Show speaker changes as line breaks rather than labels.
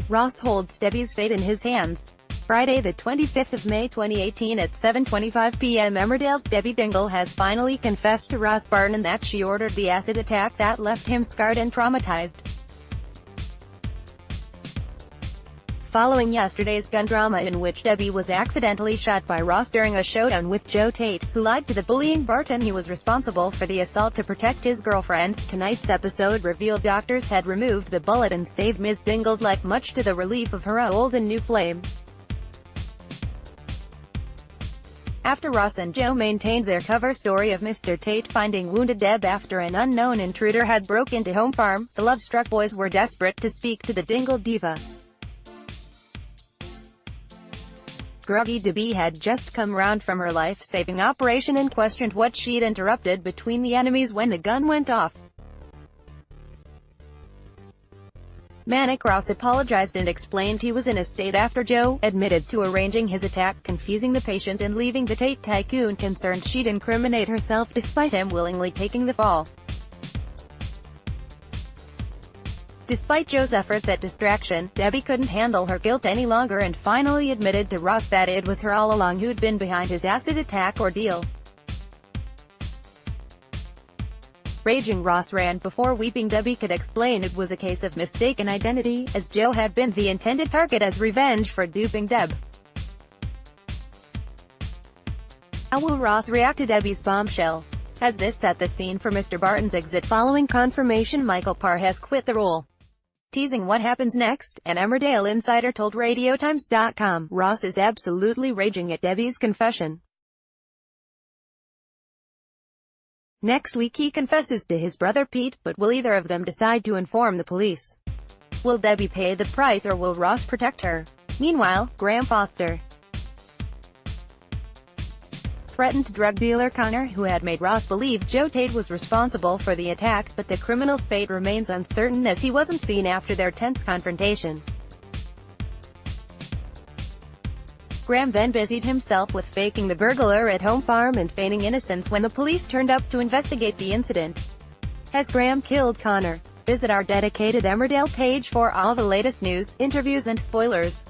Ross holds Debbie's fate in his hands. Friday the 25th of May 2018 at 7:25 p.m. Emmerdale's Debbie Dingle has finally confessed to Ross Barton that she ordered the acid attack that left him scarred and traumatized. Following yesterday's gun drama in which Debbie was accidentally shot by Ross during a showdown with Joe Tate, who lied to the bullying Barton he was responsible for the assault to protect his girlfriend, tonight's episode revealed doctors had removed the bullet and saved Ms Dingle's life, much to the relief of her old and new flame. After Ross and Joe maintained their cover story of Mr. Tate finding wounded Deb after an unknown intruder had broke into home farm, the love-struck boys were desperate to speak to the Dingle diva. Groggy Debbie had just come round from her life-saving operation and questioned what she'd interrupted between the enemies when the gun went off. Manic Ross apologized and explained he was in a state after Joe admitted to arranging his attack, confusing the patient and leaving the Tate tycoon concerned she'd incriminate herself despite him willingly taking the fall. Despite Joe's efforts at distraction, Debbie couldn't handle her guilt any longer and finally admitted to Ross that it was her all along who'd been behind his acid attack ordeal. Raging Ross ran before weeping Debbie could explain it was a case of mistaken identity, as Joe had been the intended target as revenge for duping Deb. How will Ross react to Debbie's bombshell? Has this set the scene for Mr. Barton's exit following confirmation Michael Parr has quit the role? Teasing what happens next, an Emmerdale insider told RadioTimes.com, Ross is absolutely raging at Debbie's confession. Next week he confesses to his brother Pete, but will either of them decide to inform the police? Will Debbie pay the price or will Ross protect her? Meanwhile, Graham Foster threatened drug dealer Connor, who had made Ross believe Joe Tate was responsible for the attack, but the criminal's fate remains uncertain as he wasn't seen after their tense confrontation. Graham then busied himself with faking the burglar at home farm and feigning innocence when the police turned up to investigate the incident. Has Graham killed Connor? Visit our dedicated Emmerdale page for all the latest news, interviews and spoilers.